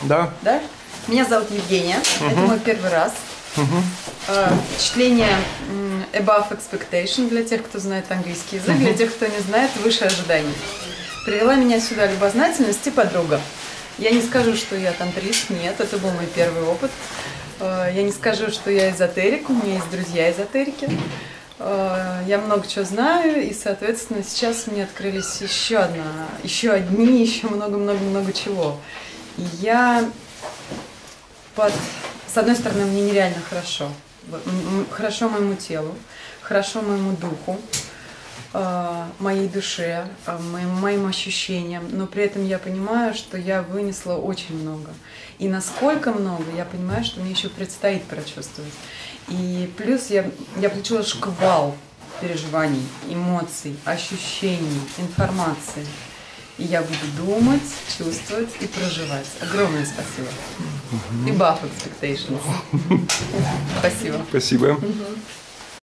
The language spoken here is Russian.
Да. Да? Меня зовут Евгения. Это мой первый раз. Впечатление above expectation для тех, кто знает английский язык, для тех, кто не знает, выше ожиданий. Привела меня сюда любознательность и подруга. Я не скажу, что я тантрист, нет, это был мой первый опыт. Я не скажу, что я эзотерик, у меня есть друзья эзотерики. Я много чего знаю, и, соответственно, сейчас мне открылись еще много-много-много чего. И я с одной стороны, мне нереально хорошо. Хорошо моему телу, хорошо моему духу, моей душе, моим ощущениям, но при этом я понимаю, что я вынесла очень много. И насколько много, я понимаю, что мне еще предстоит прочувствовать. И плюс я получила шквал переживаний, эмоций, ощущений, информации. И я буду думать, чувствовать и проживать. Огромное спасибо. И above expectations. Спасибо. Спасибо.